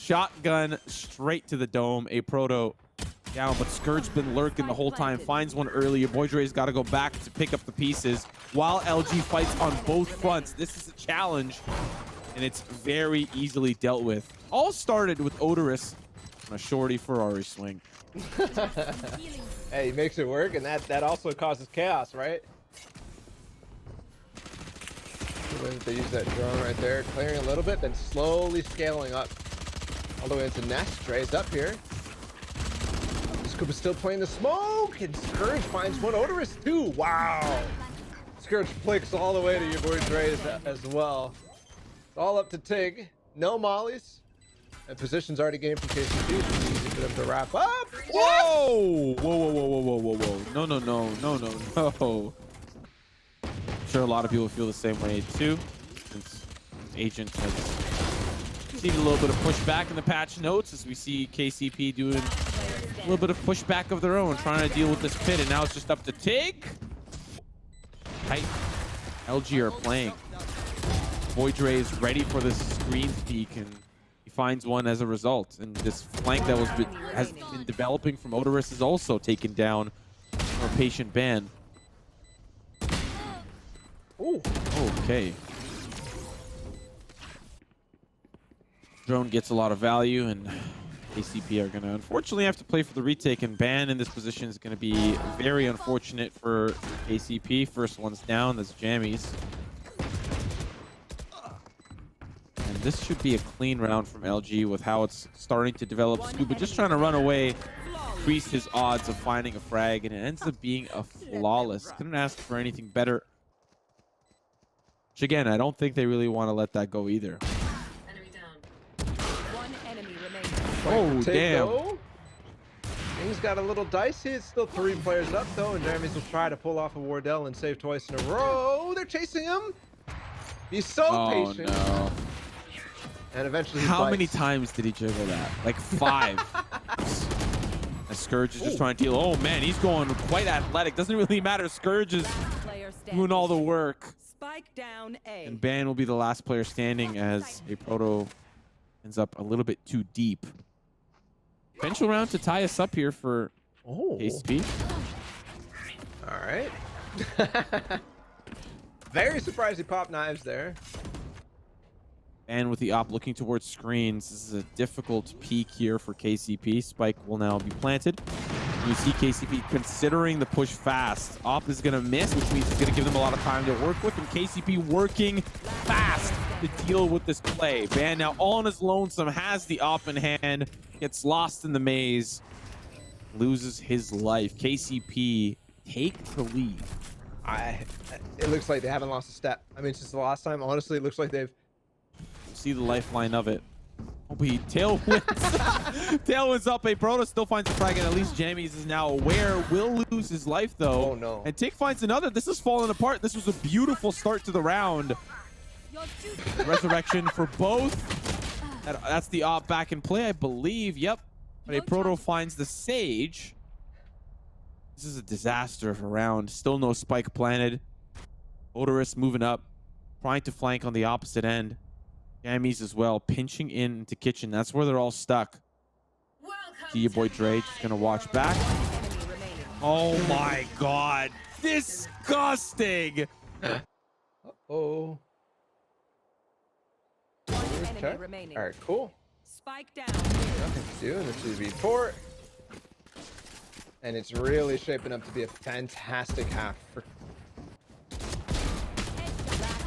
shotgun straight to the dome. Aproto down, but Scourge's been lurking the whole time. Finds one early. YaBoiDre's got to go back to pick up the pieces while LG fights on both fronts. This is a challenge, and it's very easily dealt with. All started with Oderus on a shorty Ferrari swing. Hey, he makes it work, and that also causes chaos, right? They use that drone right there, clearing a little bit, then slowly scaling up all the way into Nest. Dre's up here. Scuba's still playing the smoke, and Scourge finds one. Oderus too. Wow. Scourge flicks all the way to YaBoiDre as well. It's all up to Tig. No mollies. And position's already gained from KCP. It's easy for them to wrap up. Whoa! Whoa, whoa, whoa, whoa, whoa, whoa, whoa. No, no, no, no, no, no. I'm sure a lot of people feel the same way too, since Agent has seen a little bit of pushback in the patch notes as we see KCP doing a little bit of pushback of their own, trying to deal with this pit, and now it's just up to Tig. Tight. LG are playing. YaBoiDre is ready for this screen peek, and he finds one as a result. And this flank that has been developing from Oderus is also taken down for a patient ban. Ooh. Okay. Drone gets a lot of value, and KCP are going to unfortunately have to play for the retake, and ban in this position is going to be very unfortunate for KCP. First one's down, that's Jammies. And this should be a clean round from LG with how it's starting to develop. Scuba just trying to run away, increase his odds of finding a frag, and it ends up being a flawless. Couldn't ask for anything better. Which again, I don't think they really want to let that go either. Enemy down. One enemy remaining. Oh, damn. Though. Things got a little dicey. It's still 3 players up, though, and Jeremy's will try to pull off a Wardell and save twice in a row. They're chasing him. He's so patient. No. And eventually he How bites. many times did he juggle that? Like 5. And Scourge is just trying to deal. Oh, man, he's going quite athletic. Doesn't really matter. Scourge is doing all the work. Spike down A. And Ban will be the last player standing as Aproto ends up a little bit too deep. Eventual round to tie us up here for KCP. All right. Very surprised he popped knives there. And with the op looking towards screens, this is a difficult peek here for KCP. Spike will now be planted. You see KCP considering the push fast. Op is going to miss, which means it's going to give them a lot of time to work with. And KCP working fast to deal with this play. Ban now all on his lonesome, has the op in hand, gets lost in the maze, loses his life. KCP take the lead. It looks like they haven't lost a step. I mean, since the last time, honestly, it looks like they've... See the lifeline of it. Oh, he tailwinds. Tailwinds up. Aproto still finds a frag, and at least Jammies is now aware. Will lose his life, though. Oh, no. And Tick finds another. This is falling apart. This was a beautiful start to the round. Resurrection for both. That's the op back in play, I believe. Yep. But Aproto finds the Sage. This is a disaster of a round. Still no spike planted. Oderus moving up, trying to flank on the opposite end. Jammies as well, pinching into kitchen. That's where they're all stuck. See YaBoiDre just gonna watch back. Oh my god. Disgusting! Uh-oh. Remaining. All right, cool. Spike down. Nothing to do in the 2v port. And it's really shaping up to be a fantastic half for...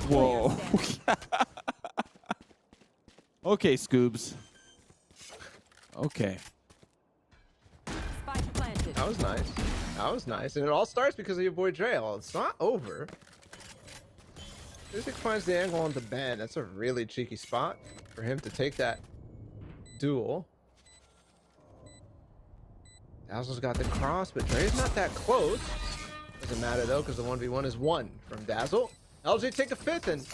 Whoa. Okay, Scoobs. Okay. Spike planted. That was nice. That was nice. And it all starts because of YaBoiDre. Well, it's not over. fiziq finds the angle on the ban. That's a really cheeky spot for him to take that duel. Dazzle's got the cross, but Dre's not that close. Doesn't matter though, because the 1v1 is 1 from Dazzle. LG take a 5th, and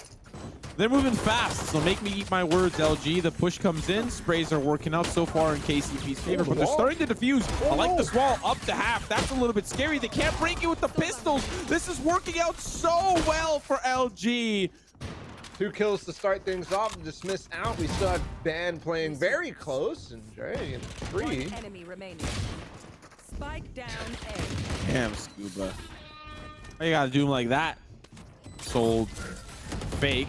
they're moving fast, so make me eat my words, LG. The push comes in. Sprays are working out so far in KCP's favor, but they're starting to defuse. I like this wall up to half. That's a little bit scary. They can't break it with the pistols. This is working out so well for LG. 2 kills to start things off. Dismiss out. We still have Ban playing very close and Dre in 3. One enemy remaining. Spike down A. Damn, scuba. Why you gotta do him like that? Sold fake.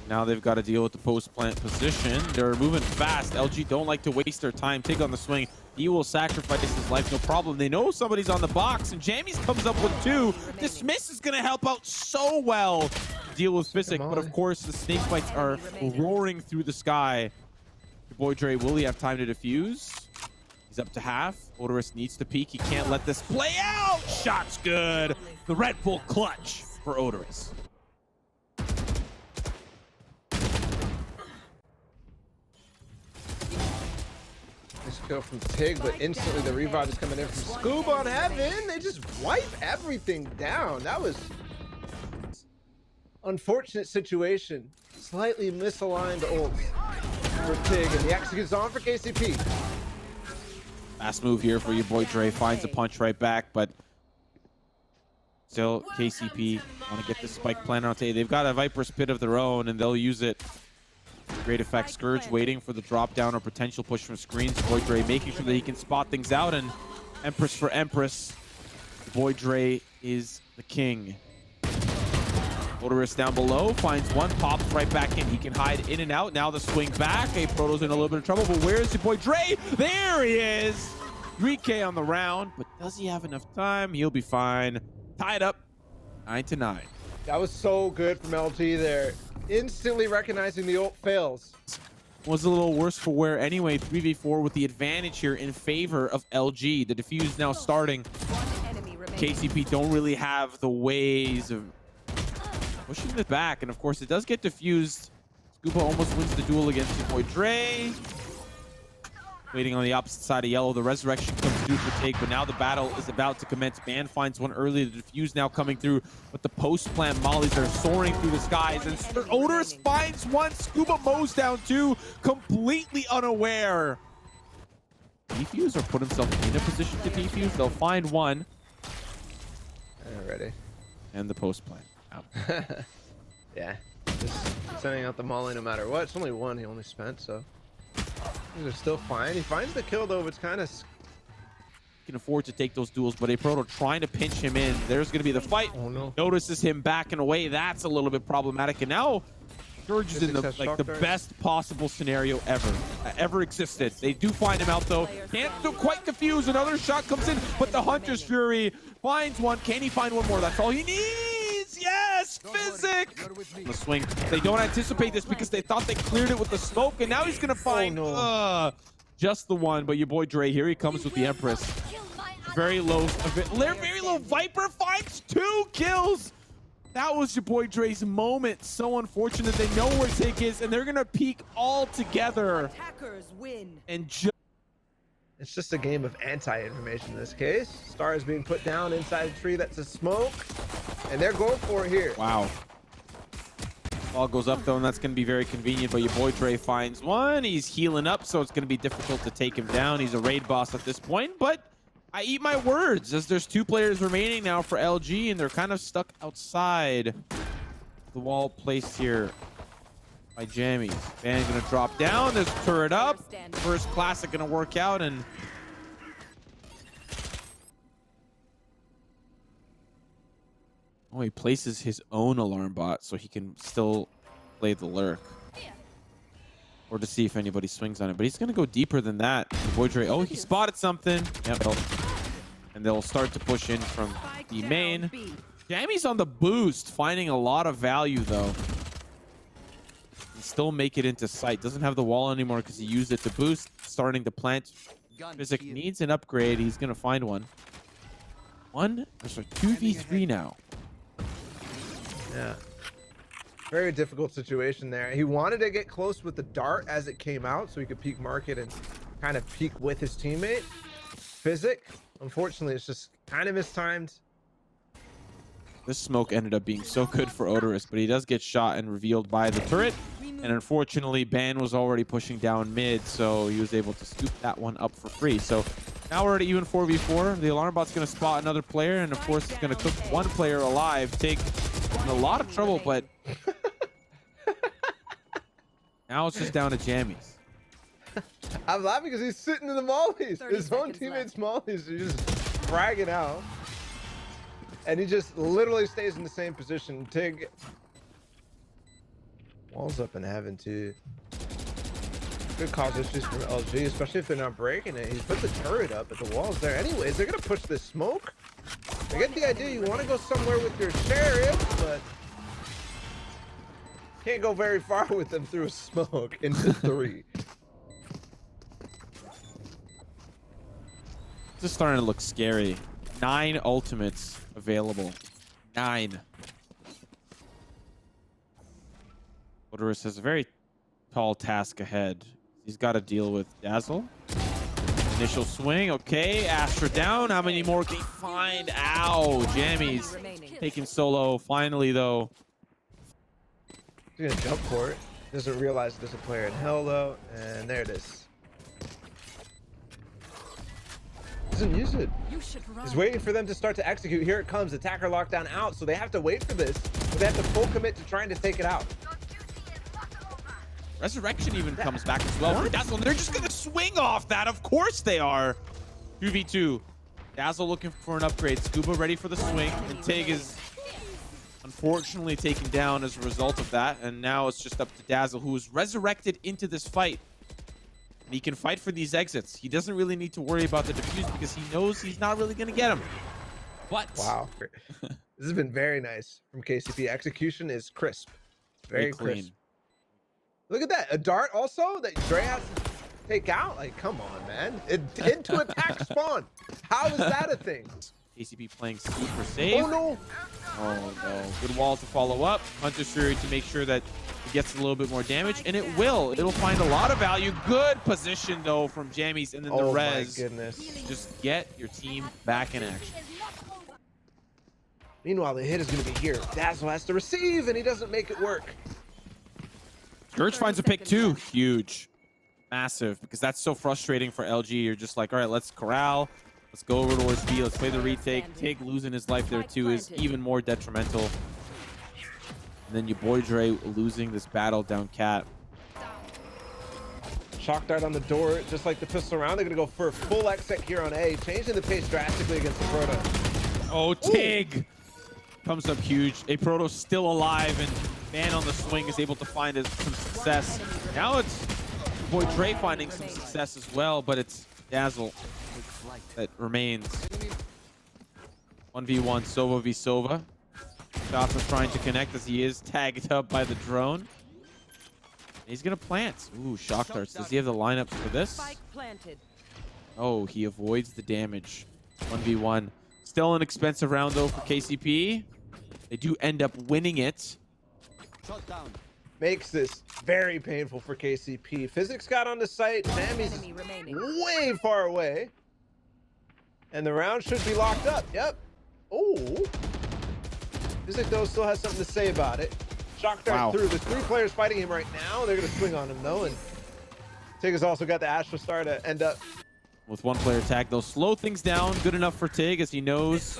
Now they've got to deal with the post plant position. They're moving fast. LG don't like to waste their time. Take on the swing. He will sacrifice his life, no problem. They know somebody's on the box, and Jammies comes up with 2. Dismiss is going to help out so well to deal with fiziq, but of course the snake bites are roaring through the sky. YaBoiDre, will he have time to defuse? He's up to half. Oderus needs to peek. He can't let this play out. Shot's good. The Red Bull clutch for Oderus. Nice kill from Tig, but instantly the revive is coming in from Scuba on Heaven. They just wipe everything down. That was unfortunate situation. Slightly misaligned ult for Tig, and the execute's on for KCP. Fast move here for YaBoiDre. Finds a punch right back, but still KCP want to get this spike planted on Tay. They've got a Viper's Pit of their own, and they'll use it. Great effect. Scourge waiting for the drop down or potential push from screens. YaBoiDre making sure that he can spot things out, and Empress for Empress. YaBoiDre is the king. Oderus down below, finds one, pops right back in. He can hide in and out. Now the swing back. Aproto's in a little bit of trouble, but where's YaBoiDre? There he is! 3K on the round, but does he have enough time? He'll be fine. Tied up, 9-9. That was so good from LG there. Instantly recognizing the ult fails. Was a little worse for wear anyway. 3v4 with the advantage here in favor of LG. The defuse now starting. KCP don't really have the ways of pushing it back, and of course it does get diffused. Scuba almost wins the duel against YaBoiDre. Waiting on the opposite side of yellow. The resurrection comes through for Take, but now the battle is about to commence. Man finds one early. The defuse now coming through, but the post-plant mollies are soaring through the skies, and Oderus finds one. Scuba mows down 2, completely unaware. Defuse or put himself in a position to defuse. They'll find one. Ready. And the post-plant. Out. Yeah, just sending out the molly no matter what. It's only 1 he only spent, so these are still fine. He finds the kill though, but it's kind of can afford to take those duels, but Aproto trying to pinch him in. There's going to be the fight. Oh no! Notices him backing away. That's a little bit problematic, and now Scourge is in the best possible scenario ever existed. They do find him out though. Can't quite defuse. Another shot comes in, but the Hunter's Fury finds one. Can he find one more? That's all he needs. Yes, fiziq. The swing. They don't anticipate this because they thought they cleared it with the smoke, and now he's gonna find just the one. But YaBoiDre, here he comes with the Empress. Very low Viper finds 2 kills. That was YaBoiDre's moment. So unfortunate. They know where Take is, and they're gonna peak all together. Attackers win. And it's just a game of anti-information in this case. Star is being put down inside a tree that's a smoke, and they're going for it here. Wow. Ball goes up though, and that's going to be very convenient, but YaBoiDre finds one. He's healing up, so it's going to be difficult to take him down. He's a raid boss at this point, but I eat my words as there's 2 players remaining now for LG, and they're kind of stuck outside the wall placed here by Jammies. Van going to drop down. There's a turret up. First classic going to work out, and oh, he places his own alarm bot so he can still play the lurk. Or to see if anybody swings on it. But he's going to go deeper than that. YaBoiDre, oh, he spotted something. Yep. And they'll start to push in from the main. Jammies on the boost, finding a lot of value, though. And still make it into sight. Doesn't have the wall anymore because he used it to boost. Starting to plant. fiziq needs an upgrade. He's going to find one. 2v3 now. Yeah. Very difficult situation there. He wanted to get close with the dart as it came out so he could peek market and kind of peek with his teammate. fiziq, unfortunately, it's just kind of mistimed. This smoke ended up being so good for Oderus, but he does get shot and revealed by the turret. And unfortunately, Ban was already pushing down mid, so he was able to scoop that one up for free. So now we're at even 4v4. The alarm bot's going to spot another player, and of course, it's going to cook one player alive. Take in a lot of trouble, but Now it's just down to jammies. I'm laughing because he's sitting in the mollies. 30 His own seconds teammates' left. mollies are just fragging out. And he just literally stays in the same position. Tig. Walls up in heaven, too. Could cause issues from LG, especially if they're not breaking it. He's put the turret up, but the wall's there. Anyways, they're going to push this smoke. I get the idea. You want to go somewhere with your sheriff, but can't go very far with them through a smoke into 3. This is starting to look scary. 9 ultimates available. 9. Oderus has a very tall task ahead. He's got to deal with Dazzle. Initial swing. Okay, Astra down. How many more can he find? Ow, jammies. Take him solo. Finally, though. He's gonna jump for it. Doesn't realize there's a player in hell though, and there it is. Doesn't use it. He's waiting for them to start to execute. Here it comes. Attacker lockdown out, so they have to wait for this. But they have to full commit to trying to take it out. Resurrection even comes back as well for Dazzle. They're just gonna swing off that. Of course they are. 2v2. Dazzle looking for an upgrade. Scuba ready for the swing, and Tig is unfortunately taken down as a result of that. And now it's just up to Dazzle, who is resurrected into this fight. And he can fight for these exits. He doesn't really need to worry about the defuse because he knows he's not really gonna get him. But wow, this has been very nice from KCP. Execution is crisp, very clean. crisp. Look at that, a dart also that Dre has to take out. Like, come on, man! Into attack spawn. How is that a thing? KCP playing super safe. Oh no! Oh no! Good wall to follow up. Hunter's Fury to make sure that it gets a little bit more damage, and it will. It'll find a lot of value. Good position though from Jammies, and then the res. My goodness! Just get your team back in action. Meanwhile, the hit is going to be here. Dazzle has to receive, and he doesn't make it work. Scourge finds a pick too. Huge. Massive, because that's so frustrating for LG. You're just like, all right, let's corral. Let's go over towards B. Let's play the retake. Tig losing his life there too is even more detrimental. And then YaBoiDre losing this battle down cat. Shock dart on the door, just like the pistol round. They're going to go for a full exec here on A, changing the pace drastically against the Proto. Oh, Tig comes up huge. aproto still alive, and man on the swing is able to find some success. Now it's YaBoiDre finding some success as well, but it's Dazzle that remains. 1v1 Sova v Sova. Shots are trying to connect as he is tagged up by the drone. He's gonna plant. Ooh, shock darts. Does he have the lineups for this? Oh, he avoids the damage. 1v1. Still an expensive round though for KCP. They do end up winning it. Makes this very painful for KCP. Physics got on the site. Sammy's way far away. And the round should be locked up. Yep. Oh. Physics though still has something to say about it. Shock dart through. There's 3 players fighting him right now. They're going to swing on him though. And Tig has also got the Astra Star to end up. With 1 player tag, they'll slow things down. Good enough for Tig as he knows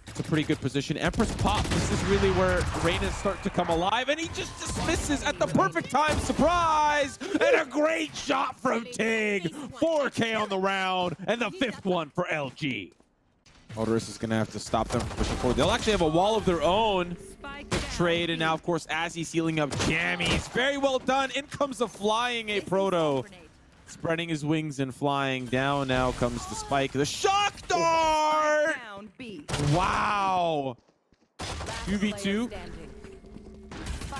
it's a pretty good position. Empress pop. This is really where Reynas start to come alive, and he just dismisses at the perfect time. Surprise! And a great shot from Tig. 4K on the round, and the 5th one for LG. Oderus is going to have to stop them from pushing forward. They'll actually have a wall of their own to trade, and now, of course, as he's healing up jammies. Very well done. In comes the flying aproto. Spreading his wings and flying down. Now comes the spike. The shock dart! Wow! 2v2.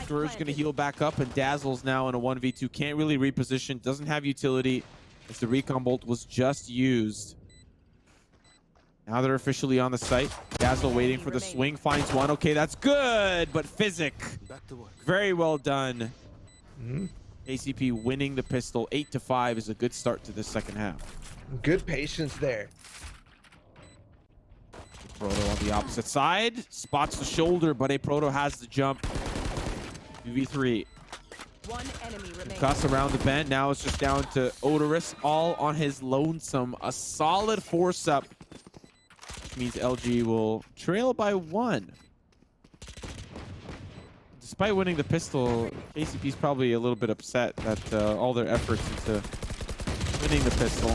Scourge going to heal back up, and Dazzle's now in a 1v2. Can't really reposition. Doesn't have utility as the recon bolt was just used. Now they're officially on the site. Dazzle waiting for the swing. Finds one. Okay, that's good. But fiziq. Very well done. KCP winning the pistol. 8-5 is a good start to this second half. Good patience there. aproto on the opposite side. Spots the shoulder, but aproto has the jump. 2v3. One enemy remaining. Cuss around the bend. Now it's just down to Oderus, all on his lonesome. A solid force up, which means LG will trail by 1. despite winning the pistol, KCP's probably a little bit upset that all their efforts into winning the pistol.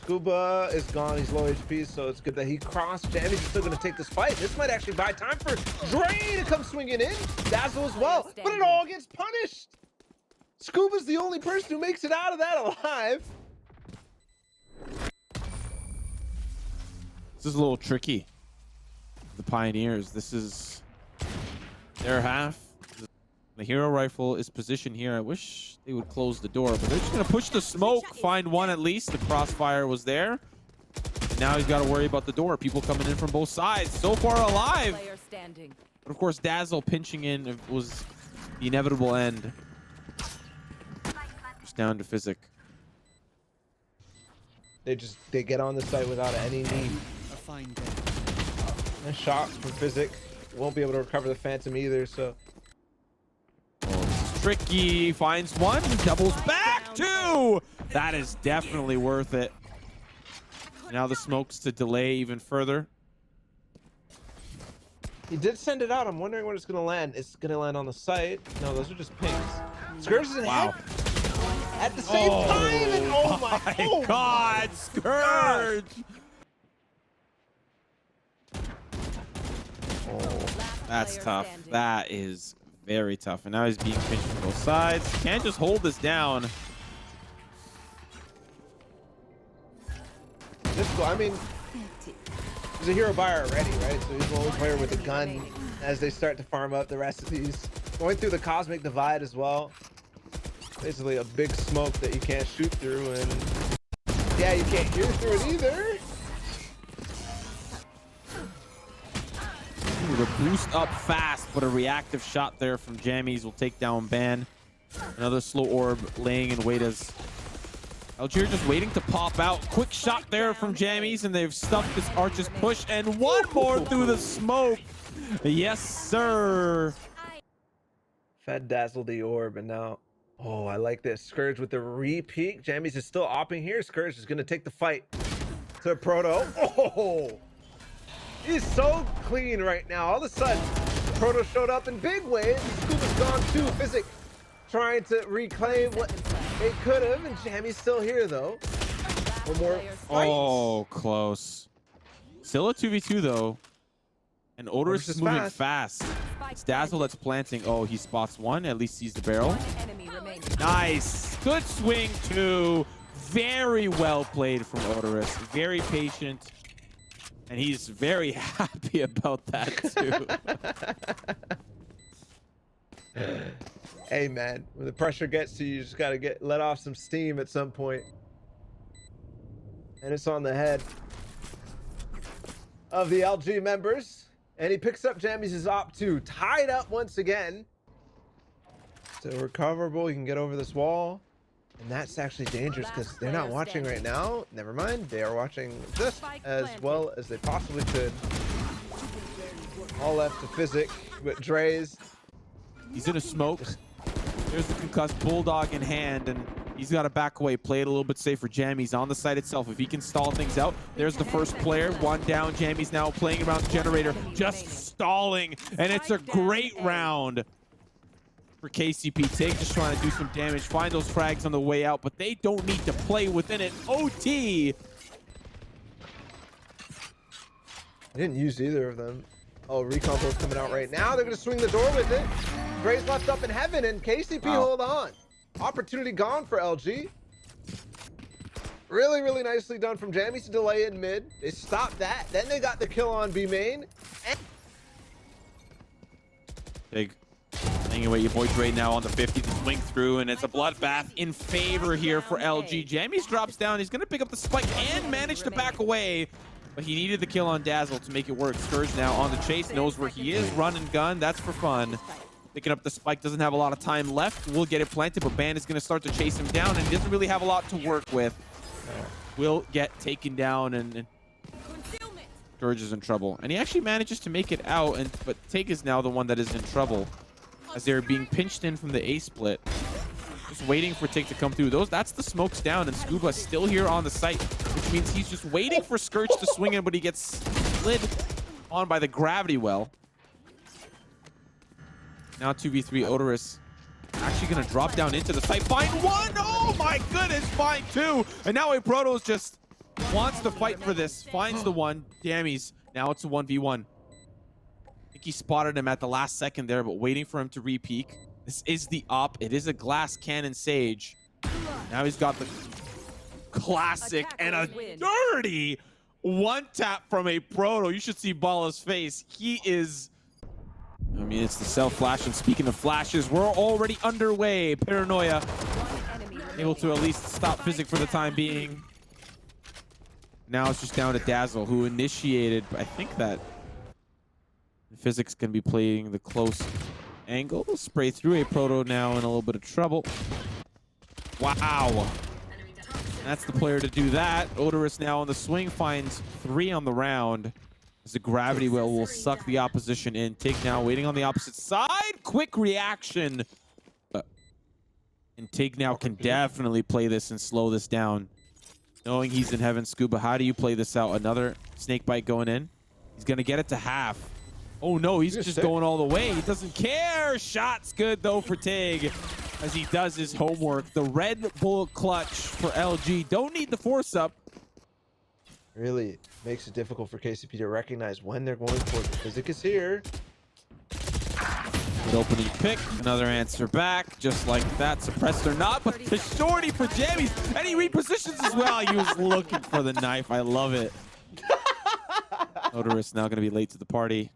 Scuba is gone. He's low HP, so it's good that he crossed. Jammy's still going to take this fight. This might actually buy time for Dre to come swinging in. Dazzle as well, but it all gets punished. Scuba's the only person who makes it out of that alive. This is a little tricky. The Pioneers, this is their half. The hero rifle is positioned here. I wish they would close the door, but they're just gonna push the smoke, find one at least. The crossfire was there. And now he's got to worry about the door. People coming in from both sides. So far alive. But of course, Dazzle pinching in was the inevitable end. Just down to fiziq. They get on the site without any need. A fine day. Nice shot from fiziq. Won't be able to recover the Phantom either, so. Oh, tricky, finds one, doubles back, two. That is definitely worth it. Now the smokes to delay even further. He did send it out. I'm wondering when it's going to land. It's going to land on the site. No, those are just pings. Scourge is in Wow. head at the same time. And oh my God, Scourge. Oh, that's tough. That is very tough. And now he's being pinched from both sides. Can't just hold this down. Difficult. I mean, he's a hero buyer already, right? So he's the only player with a gun as they start to farm up the rest of these. Going through the cosmic divide as well. Basically a big smoke that you can't shoot through, and yeah, you can't hear through it either. Ooh, the boost up fast, but a reactive shot there from Jammies will take down Ban. Another slow orb laying in wait as Algier just waiting to pop out. Quick shot there from Jammies, and they've stuffed this Archer's push, and one more through the smoke. Yes, sir. Fed Dazzle the orb, and now, oh, I like this. Scourge with the re-peek. Jammies is still opping here. Scourge is going to take the fight to Proto. Oh, he's so clean right now. All of a sudden, Proto showed up in big ways. Scuba's gone too. fiziq trying to reclaim what they could have, and Jammy's still here though. One more fight. Oh, close. Still a 2v2 though. And Oderus is moving fast. It's Dazzle that's planting. Oh, he spots one. At least sees the barrel. Nice. Good swing too. Very well played from Oderus. Very patient. And he's very happy about that too. Hey man, when the pressure gets to you, you just gotta let off some steam at some point. And it's on the head of the LG members. And he picks up Jammies' op 2, tied up once again. So recoverable, he can get over this wall. And that's actually dangerous because they're not watching right now. Never mind, they are watching just as well as they possibly could. All left to fiziq with Dre's. He's in a smoke. There's the concussed Bulldog in hand, and he's got to back away, play it a little bit safer. Jammies on the site itself. If he can stall things out, there's the first player. One down. Jammies now playing around the generator, just stalling, and it's a great round for KCP. Take just trying to do some damage, find those frags on the way out, but they don't need to play within it. OT. I didn't use either of them. Oh, Recompo's coming out right now. They're going to swing the door with it. Dre's left up in heaven, and KCP hold on. Opportunity gone for LG. Really, really nicely done from Jammies to delay in mid. They stopped that. Then they got the kill on B main. And Big hanging away YaBoiDre now on the 50 to swing through, and it's a bloodbath in favor here for LG. Jammies drops down. He's going to pick up the spike and manage to back away. But he needed the kill on Dazzle to make it work. Scourge now on the chase, knows where he is. Run and gun, that's for fun. Picking up the spike, doesn't have a lot of time left. Will get it planted, but Ban is going to start to chase him down, and he doesn't really have a lot to work with. Will get taken down, and Scourge is in trouble. And he actually manages to make it out, but Take is now the one that is in trouble as they're being pinched in from the A split. Just waiting for Take to come through. That's the smokes down, and Scuba still here on the site, which means he's just waiting for Scourge to swing in, but he gets slid on by the gravity well. Now 2v3 Oderus. Actually gonna drop down into the site. Find one! Oh my goodness, find two! And now aproto's just wants to fight for this. Finds the one. Dammies. Now it's a 1v1. I think he spotted him at the last second there, but waiting for him to re-peek. This is the op. It is a glass cannon Sage. Now he's got the classic and a dirty one tap from aproto. You should see Bala's face. He is... I mean, it's the self-flash, and speaking of flashes, we're already underway. Paranoia able to at least stop fiziq for the time being. Now it's just down to Dazzle, who initiated. I think that fiziq's going to be playing the close angle. We'll spray through aproto now in a little bit of trouble. Wow. That's the player to do that. Oderus now on the swing, finds 3 on the round. As the gravity well will suck the opposition in. Tig now waiting on the opposite side. Quick reaction. And Tig now can definitely play this and slow this down. Knowing he's in heaven, Scuba, how do you play this out? Another snake bite going in. He's going to get it to half. Oh no, he's just going all the way. He doesn't care. Shot's good though for Tig as he does his homework. The Red Bull clutch for LG. Don't need the force up. Really makes it difficult for KCP to recognize when they're going for it. fiziq is here. Good opening pick. Another answer back. Just like that. Suppressed or not, but the shorty for jammies. And he repositions as well. He was looking for the knife. I love it. Oderus now going to be late to the party.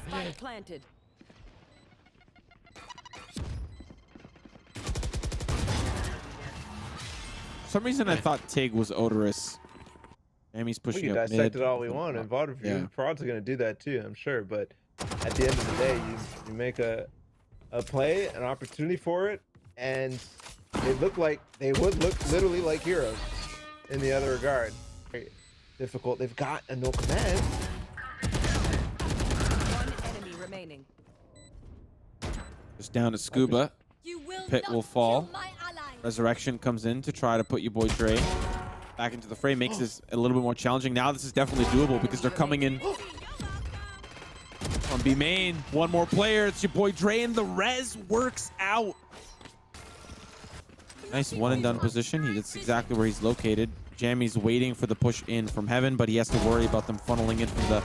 Spike planted. For some reason I thought Tig was Oderus. Jamie's We pushing can up dissect mid. it all we want. And VOD review, Yeah. Prod's going to do that too, I'm sure. But at the end of the day, you make a play, an opportunity for it, and they look like they would look literally like heroes in the other regard. Very difficult. They've got a no command. One enemy remaining. Just down to Scuba. You will Pit not will fall. kill my ally. Resurrection comes in to try to put YaBoiDre back into the frame. Makes this a little bit more challenging. Now this is definitely doable because they're coming in on B main. One more player. It's YaBoiDre, and the res works out. Nice one and done position. That's exactly where he's located. Jammy's waiting for the push in from heaven, but he has to worry about them funneling in from the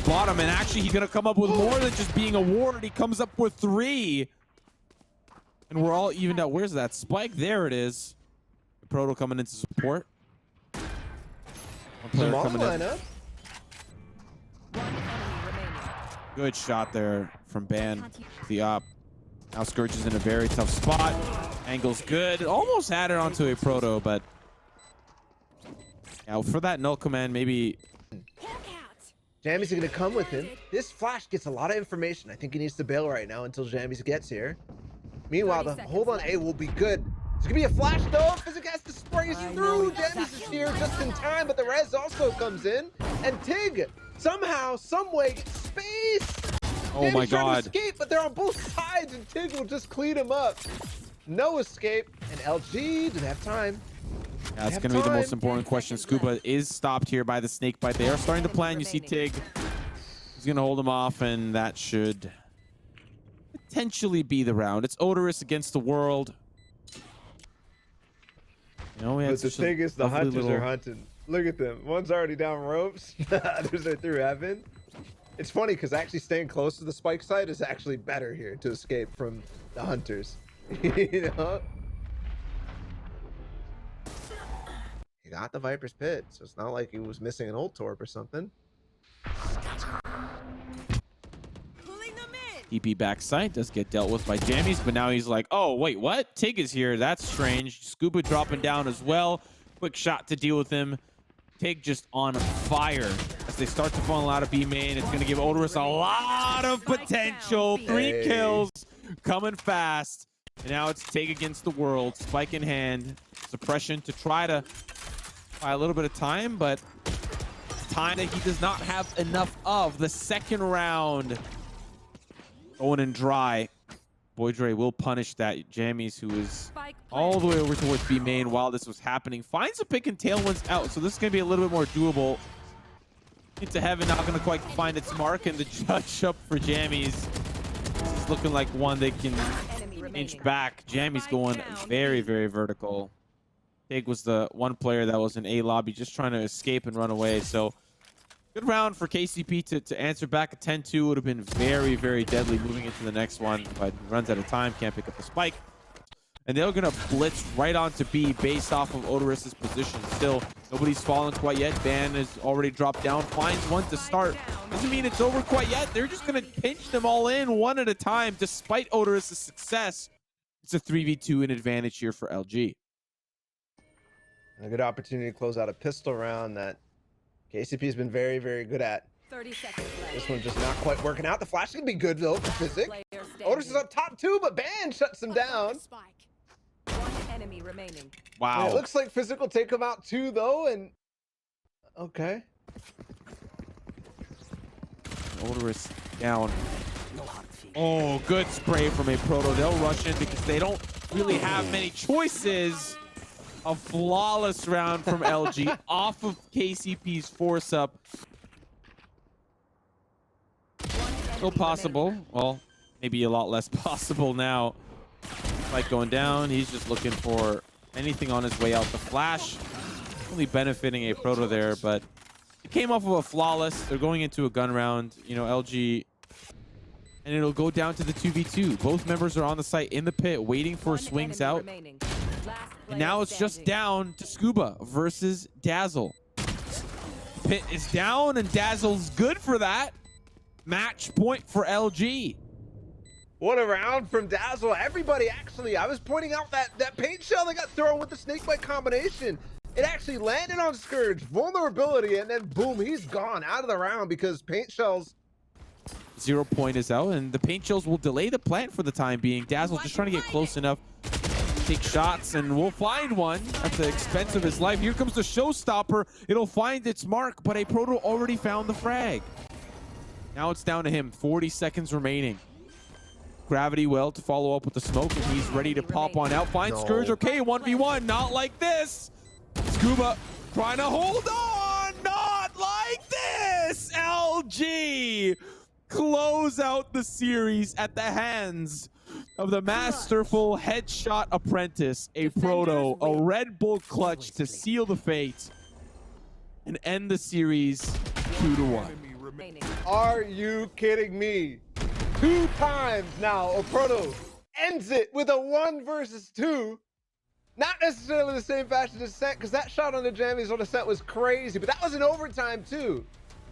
bottom. And actually, he's going to come up with more than just being awarded. He comes up with 3. And we're all evened out. Where's that spike? There it is. Proto coming into support. One player Small coming in. lineup. One enemy remaining. Good shot there from Ban. The op. Now Scourge is in a very tough spot. Angle's good. Almost had it onto a Proto, but yeah, for that null command, maybe. Jammies are going to come with him. This flash gets a lot of information. I think he needs to bail right now until Jammies gets here. Meanwhile, the 30 hold on seconds A will be good. There's going to be a flash though. fiziq has to spray through. Jammies is here just in time, but the res also comes in. And Tig, somehow, some way, gets space. Oh my Jammies trying God. to escape, but they're on both sides, and Tig will just clean him up. No escape. And LG didn't have time. Yeah, it's have going to be the most time. important question. Scuba is stopped here by the snake bite. They are starting to plan. You see Tig. He's going to hold him off, and that should potentially be the round. It's Oderus against the world. You know, we had But the such a thing is, the lovely hunters little- are hunting. Look at them. One's already down ropes. The others are through heaven. It's funny because actually staying close to the spike side is actually better here to escape from the hunters. You know? He got the Viper's Pit, so it's not like he was missing an ult torp or something. Pulling them in. TP backside does get dealt with by Jammies, but now he's like, oh, wait, what? Tig is here. That's strange. Scuba dropping down as well. Quick shot to deal with him. Tig just on fire. As they start to funnel out of B main, it's going to give Oderus a lot of potential. 3 kills coming fast. And now it's Tig against the world. Spike in hand. Suppression to try to buy a little bit of time, but time that he does not have enough of. The second round going in dry. YaBoiDre will punish that. Jammies, who is all the way over towards B main while this was happening, finds a pick and tailwinds out. So this is going to be a little bit more doable. Into heaven, not going to quite find its mark, and the judge up for Jammies. looking like one they can Enemy inch remaining. back. Jammy's going very, very vertical. Big was the one player that was in A lobby just trying to escape and run away. So good round for KCP to answer back. A 10-2 would have been very, very deadly moving into the next one, but runs out of time, can't pick up the spike. And they're going to blitz right onto B based off of Oderus' position. Still, nobody's fallen quite yet. Ban has already dropped down, finds one to start. Doesn't mean it's over quite yet. They're just going to pinch them all in one at a time. Despite Oderus' success, it's a 3v2 in advantage here for LG. And a good opportunity to close out a pistol round that KCP has been very, very good at. 30 seconds left. This one's just not quite working out. The flash can be good though for fiziq. Player Oderus is standing. up top too, but Ban shuts him down. One enemy remaining. Wow. And it looks like fiziq will take him out too though, and okay. Oderus down. Oh, good spray from aproto. They'll rush in because they don't really have many choices. A flawless round from LG off of KCP's force up. Still possible. Well, maybe a lot less possible now. Like going down, he's just looking for anything on his way out. The flash only benefiting aproto there, but it came off of a flawless. They're going into a gun round, you know, LG, and it'll go down to the 2v2. Both members are on the site in the pit waiting for swings out. And now it's just down to Scuba versus Dazzle. Pit is down and Dazzle's good for that. Match point for LG. What a round from Dazzle. Everybody actually, I was pointing out that paint shell that got thrown with the snakebite combination. It actually landed on Scourge, vulnerability, and then boom, he's gone out of the round because paint shells. 0 point is out, and the paint shells will delay the plant for the time being. Dazzle's just trying to get close enough, take shots, and we'll find one at the expense of his life. Here comes the showstopper. It'll find its mark, but aproto already found the frag. Now it's down to him. 40 seconds remaining. Gravity well to follow up with the smoke, and he's ready to pop on out. Find Scourge. Okay, 1v1. Not like this. Scuba trying to hold on. Not like this. LG close out the series at the hands of the masterful headshot apprentice, aproto. A Red Bull clutch to seal the fate and end the series 2-1. Are you kidding me? 2 times now, aproto ends it with a 1 versus 2. Not necessarily the same fashion as Descent, because that shot on the jammies on Descent was crazy, but that was in overtime too.